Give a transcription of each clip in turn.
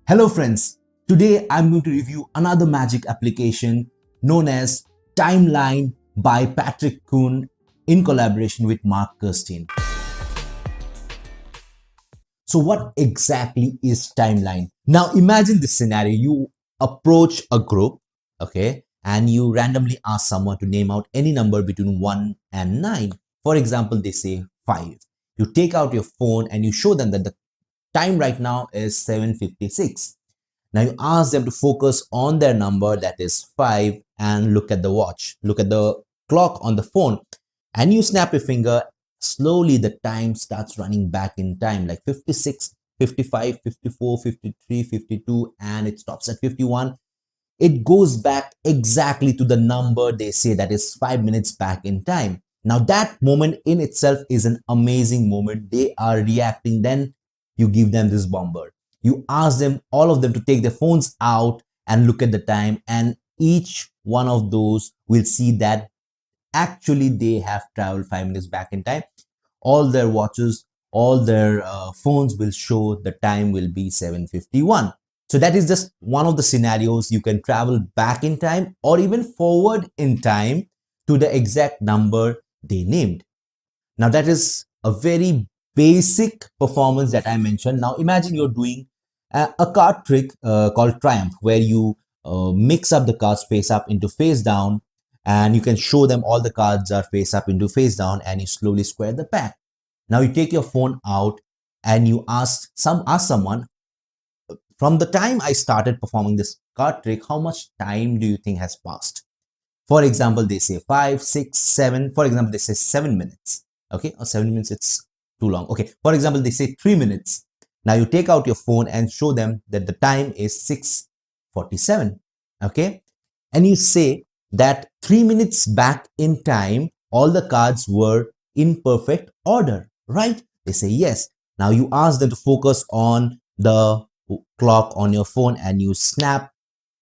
Hello friends, today I'm going to review another magic application known as Timeline by Patrick Kun in collaboration with Marc Kerstein. So what exactly is Timeline? Now imagine this scenario. You approach a group, okay, and you randomly ask someone to name out any number between 1 and 9. For example, they say 5. You take out your phone and you show them that the time right now is 7:56. Now you ask them to focus on their number, that is 5, and look at the watch. Look at the clock on the phone and you snap your finger. Slowly the time starts running back in time, like 56, 55, 54, 53, 52, and it stops at 51. It goes back exactly to the number they say, that is 5 minutes back in time. Now that moment in itself is an amazing moment. They are reacting. Then you give them this bomber. You ask them, all of them, to take their phones out and look at the time, and each one of those will see that actually they have traveled 5 minutes back in time. All their watches, all their phones will show the time will be 7:51. So that is just one of the scenarios. You can travel back in time or even forward in time to the exact number they named. Now that is a very basic performance that I mentioned. Now imagine you're doing a card trick called Triumph, where you mix up the cards face up into face down, and you can show them all the cards are face up into face down, and you slowly square the pack. Now you take your phone out and you ask someone, from the time I started performing this card trick, how much time do you think has passed? For example, they say 5, 6, 7. For example, they say 7 minutes. Okay, or 7 minutes, it's too long. Okay, for example, they say 3 minutes. Now you take out your phone and show them that the time is 6:47. Okay, and you say that 3 minutes back in time, all the cards were in perfect order, right? They say yes. Now you ask them to focus on the clock on your phone and you snap,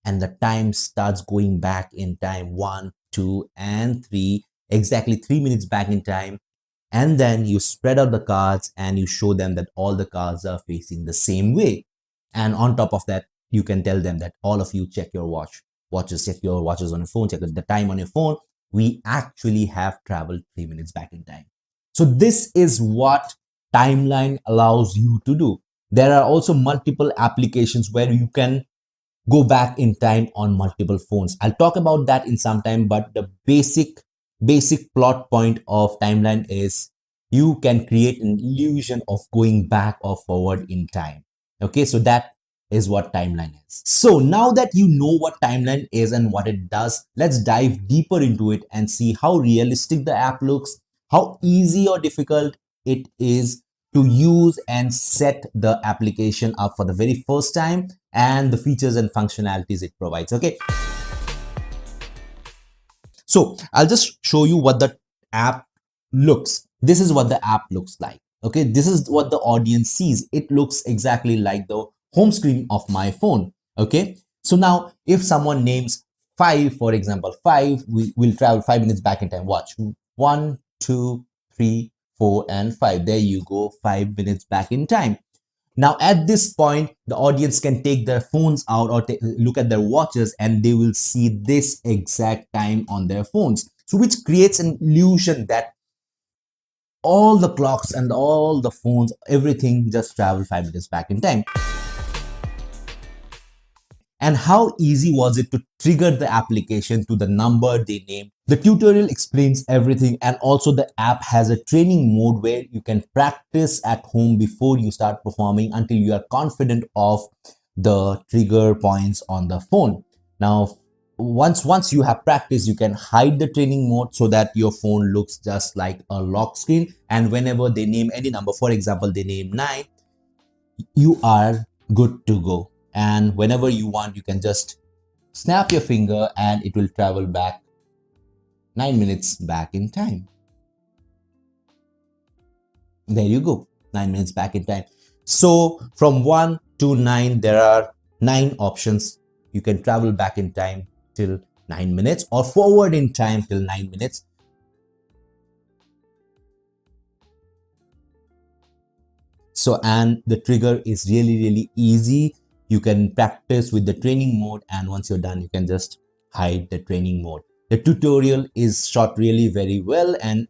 and the time starts going back in time, 1, 2, and 3, exactly 3 minutes back in time. And then you spread out the cards and you show them that all the cards are facing the same way. And on top of that, you can tell them that all of you check your check your watches on your phone, check the time on your phone. We actually have traveled 3 minutes back in time. So this is what Timeline allows you to do. There are also multiple applications where you can go back in time on multiple phones. I'll talk about that in some time, but the basic plot point of Timeline is you can create an illusion of going back or forward in time. Okay, so that is what Timeline is. So now that you know what Timeline is and what it does, let's dive deeper into it and see how realistic the app looks, how easy or difficult it is to use and set the application up for the very first time, and the features and functionalities it provides. Okay, so I'll just show you what the app looks. This is what the app looks like. Okay, this is what the audience sees. It looks exactly like the home screen of my phone. Okay, so now if someone names 5, for example, 5, we will travel 5 minutes back in time. Watch, 1, 2, 3, 4, and 5. There you go, 5 minutes back in time. Now at this point, the audience can take their phones out or look at their watches, and they will see this exact time on their phones. So which creates an illusion that all the clocks and all the phones, everything just travel 5 minutes back in time. And how easy was it to trigger the application to the number they named? The tutorial explains everything, and also the app has a training mode where you can practice at home before you start performing until you are confident of the trigger points on the phone. Now, once you have practiced, you can hide the training mode so that your phone looks just like a lock screen, and whenever they name any number, for example, they name 9, you are good to go. And whenever you want, you can just snap your finger and it will travel back 9 minutes back in time. There you go, 9 minutes back in time. So from 1 to 9, there are 9 options. You can travel back in time till 9 minutes or forward in time till 9 minutes. So, and the trigger is really easy. you can practice with the training mode, and once you're done, you can just hide the training mode. The tutorial is shot really very well and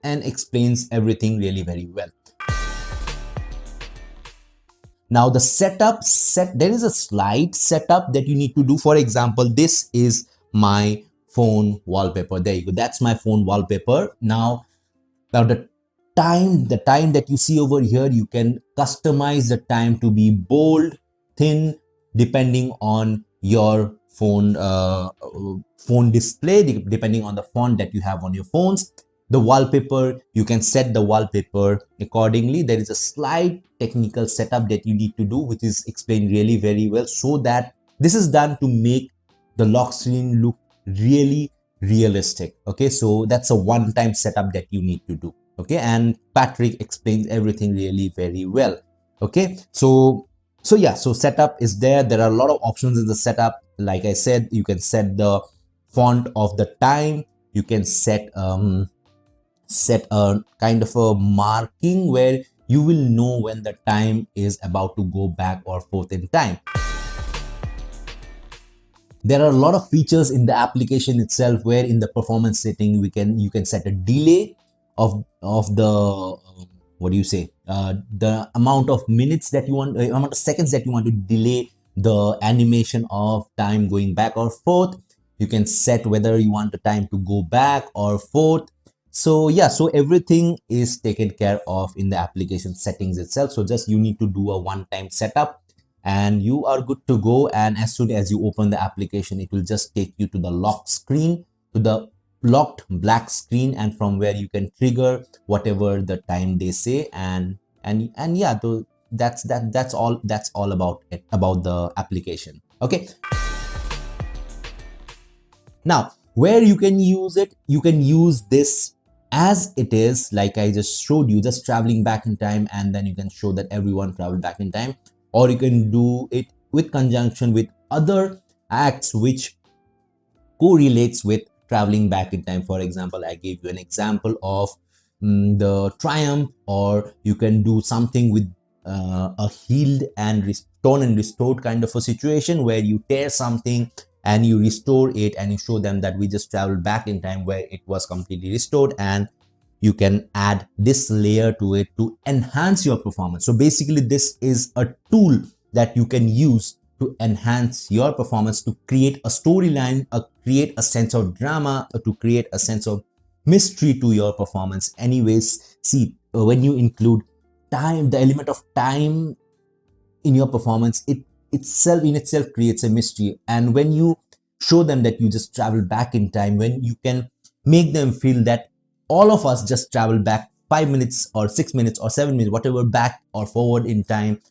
explains everything really very well. Now the there is a slide setup that you need to do. For example, this is my phone wallpaper. There you go. That's my phone wallpaper. Now the time that you see over here, you can customize the time to be bold, thin, depending on your phone display, depending on the font that you have on your phones. The wallpaper, you can set the wallpaper accordingly. There is a slight technical setup that you need to do, which is explained really very well, so that this is done to make the lock screen look really realistic. Okay, so that's a one-time setup that you need to do. Okay, and Patrick explains everything really very well. Okay, so yeah, so setup is there. There are a lot of options in the setup. Like I said, you can set the font of the time. You can set a kind of a marking where you will know when the time is about to go back or forth in time. There are a lot of features in the application itself, where in the performance setting you can set a delay of the what do you say, the amount of minutes that you want, amount of seconds that you want to delay the animation of time going back or forth. You can set whether you want the time to go back or forth. So yeah, so everything is taken care of in the application settings itself. So just you need to do a one-time setup and you are good to go. And as soon as you open the application, it will just take you to the lock screen, to the locked black screen, and from where you can trigger whatever the time they say. And yeah, that's all about it, about the application. Okay, now where you can use it, you can use this as it is, like I just showed you, just traveling back in time, and then you can show that everyone traveled back in time. Or you can do it with conjunction with other acts which correlates with traveling back in time. For example, I gave you an example of the triumph. Or you can do something with a healed and restored kind of a situation, where you tear something and you restore it, and you show them that we just traveled back in time where it was completely restored. And you can add this layer to it to enhance your performance. So basically, this is a tool that you can use to enhance your performance, to create a storyline, create a sense of drama, to create a sense of mystery to your performance. Anyways, see, when you include time, the element of time in your performance, it itself creates a mystery. And when you show them that you just travel back in time, when you can make them feel that all of us just travel back 5 minutes or 6 minutes or 7 minutes, whatever, back or forward in time,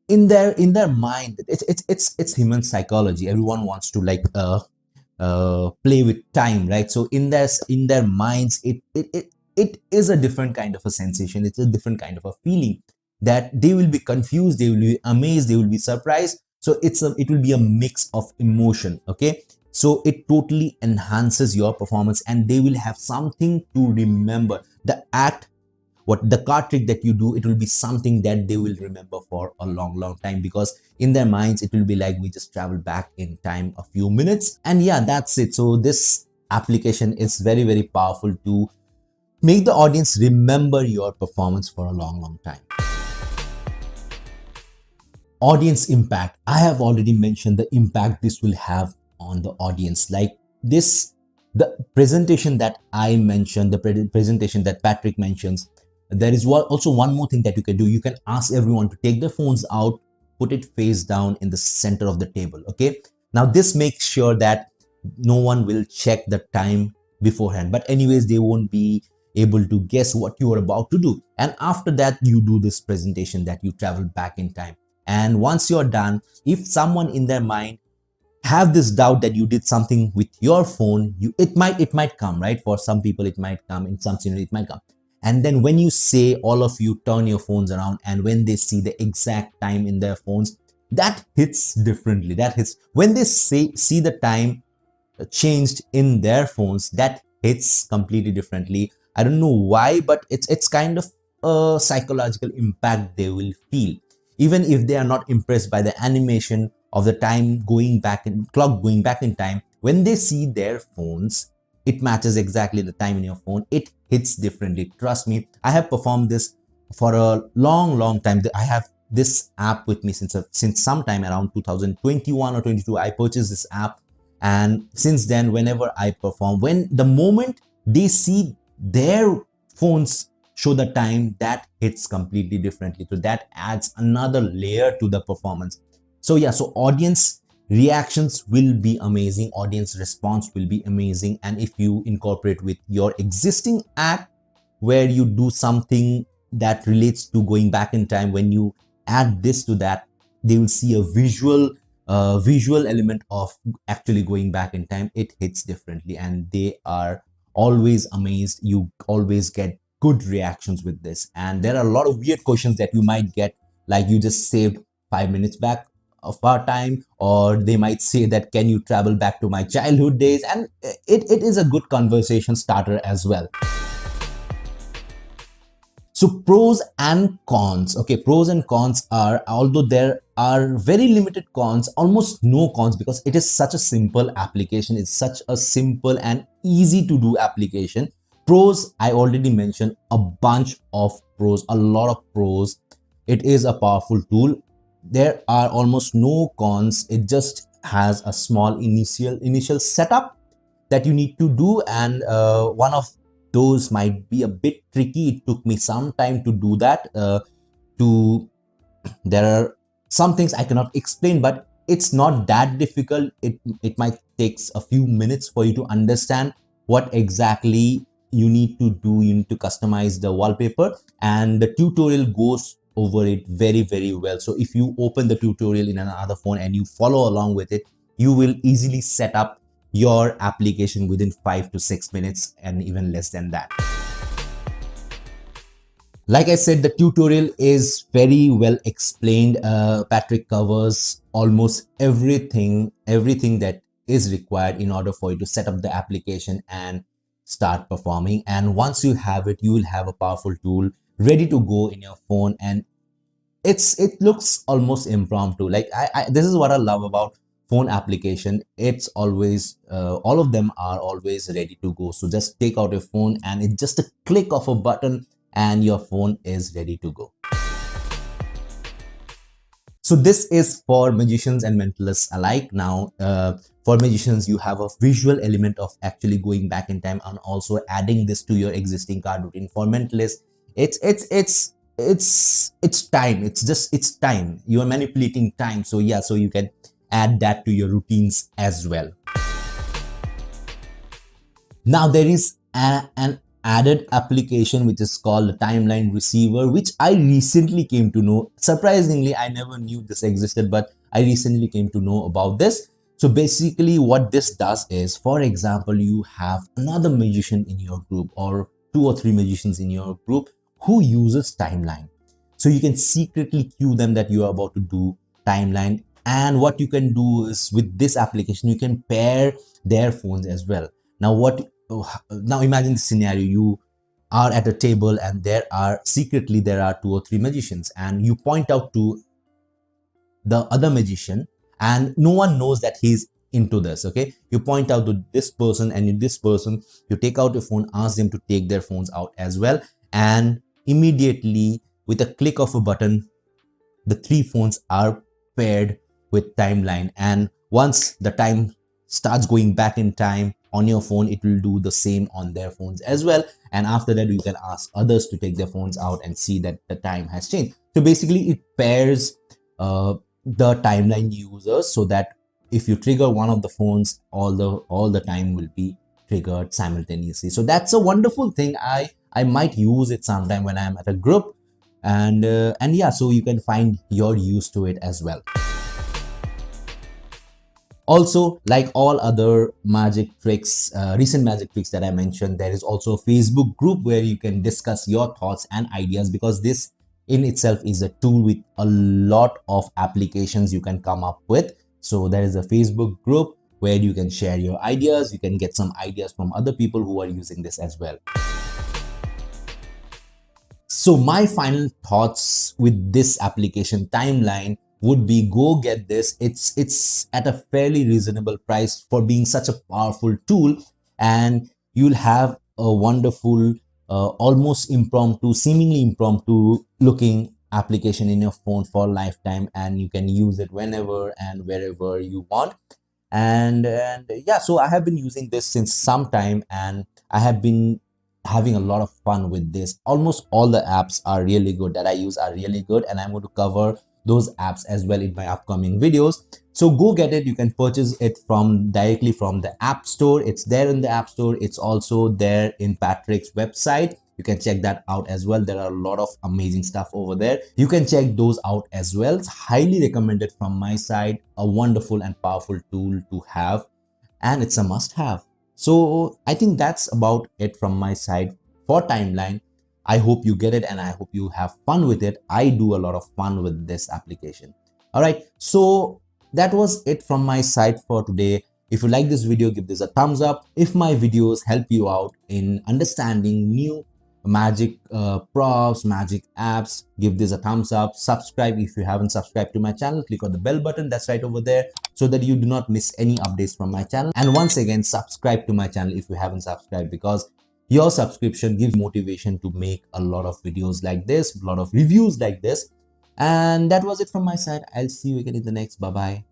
in their mind, it's human psychology. Everyone wants to like play with time, right? So in their minds, it is a different kind of a sensation. It's a different kind of a feeling, that they will be confused, they will be amazed, they will be surprised. So it will be a mix of emotion. Okay, so it totally enhances your performance, and they will have something to remember. The act, what the card trick that you do, it will be something that they will remember for a long time, because in their minds it will be like, we just traveled back in time a few minutes. And yeah, that's it. So this application is very powerful to make the audience remember your performance for a long time. Audience impact. I have already mentioned the impact this will have on the audience. Like this, the presentation that I mentioned, the presentation that Patrick mentions, there is also one more thing that you can do. You can ask everyone to take their phones out, put it face down in the center of the table. Okay, now this makes sure that no one will check the time beforehand, but anyways, they won't be able to guess what you are about to do. And after that, you do this presentation that you travel back in time. And once you're done, if someone in their mind have this doubt that you did something with your phone, it might come, right? For some people it might come, in some scenario it might come. And then when you say, all of you turn your phones around, and when they see the exact time in their phones, that hits differently. That hits when they see the time changed in their phones, that hits completely differently. I don't know why, but it's kind of a psychological impact they will feel. even if they are not impressed by the animation of the time going back in clock going back in time, when they see their phones, it matches exactly the time in your phone. It hits differently. Trust me, I have performed this for a long time. I have this app with me since sometime around 2021 or 22. I purchased this app, and since then, whenever I perform, when the moment they see their phones show the time, that hits completely differently. So that adds another layer to the performance. So yeah, so audience reactions will be amazing, audience response will be amazing, and if you incorporate with your existing app where you do something that relates to going back in time, when you add this to that, they will see a visual element of actually going back in time. It hits differently, and they are always amazed. You always get good reactions with this, and there are a lot of weird questions that you might get, like you just saved 5 minutes back of our time, or they might say that can you travel back to my childhood days, and it is a good conversation starter as well. So pros and cons. Okay, pros and cons are, although there are very limited cons, almost no cons, because it is such a simple application. It's such a simple and easy to do application. Pros, I already mentioned a bunch of pros, a lot of pros. It is a powerful tool. There are almost no cons. It just has a small initial setup that you need to do, and one of those might be a bit tricky. It took me some time to do that. There are some things I cannot explain, but it's not that difficult. It might take a few minutes for you to understand what exactly you need to do. You need to customize the wallpaper, and the tutorial goes over it very well. So if you open the tutorial in another phone and you follow along with it, you will easily set up your application within 5 to 6 minutes, and even less than that. Like I said, the tutorial is very well explained. Patrick covers almost everything that is required in order for you to set up the application and start performing. And once you have it, you will have a powerful tool ready to go in your phone, and it looks almost impromptu. Like this is what I love about phone application. It's always all of them are always ready to go. So just take out your phone, and it's just a click of a button and your phone is ready to go. So this is for magicians and mentalists alike. Now for magicians, you have a visual element of actually going back in time and also adding this to your existing card routine. For mentalists, it's time. It's time. You are manipulating time. So yeah, so you can add that to your routines as well. Now there is an added application which is called the timeline receiver, which I recently came to know. Surprisingly, I never knew this existed, but I recently came to know about this. So basically what this does is, for example, you have another magician in your group, or 2 or 3 magicians in your group who uses timeline. So you can secretly cue them that you are about to do timeline. And what you can do is, with this application, you can pair their phones as well. Now imagine the scenario. You are at a table and there are 2 or 3 magicians, and you point out to the other magician, and no one knows that he's into this. Okay, you point out to this person, and in this person, you take out your phone, ask them to take their phones out as well, and immediately with a click of a button, the 3 phones are paired with timeline. And once the time starts going back in time on your phone, it will do the same on their phones as well. And after that, you can ask others to take their phones out and see that the time has changed. So basically it pairs the timeline users, so that if you trigger one of the phones, all the time will be triggered simultaneously. So that's a wonderful thing. I might use it sometime when I'm at a group, and yeah, so you can find your use to it as well. Also, like all other magic tricks, recent magic tricks that I mentioned, there is also a Facebook group where you can discuss your thoughts and ideas, because this in itself is a tool with a lot of applications you can come up with. So there is a Facebook group where you can share your ideas. You can get some ideas from other people who are using this as well. So my final thoughts with this application Timeline would be, go get this. It's at a fairly reasonable price for being such a powerful tool, and you'll have a wonderful, almost impromptu, seemingly impromptu looking application in your phone for lifetime, and you can use it whenever and wherever you want. And yeah, so I have been using this since some time, and I have been having a lot of fun with this. Almost all the apps are really good that I use are really good, and I'm going to cover those apps as well in my upcoming videos. So go get it. You can purchase it from directly from the App Store. It's there in the App Store. It's also there in Patrick's website. You can check that out as well. There are a lot of amazing stuff over there. You can check those out as well. It's highly recommended from my side. A wonderful and powerful tool to have, and it's a must have. So I think that's about it from my side for Timeline. I hope you get it, and I hope you have fun with it. I do a lot of fun with this application. All right, so that was it from my side for today. If you like this video, give this a thumbs up. If my videos help you out in understanding new magic props, magic apps, give this a thumbs up. Subscribe if you haven't subscribed to my channel. Click on the bell button that's right over there, so that you do not miss any updates from my channel. And once again, subscribe to my channel if you haven't subscribed, because your subscription gives motivation to make a lot of videos like this, a lot of reviews like this. And that was it from my side. I'll see you again in the next. Bye bye.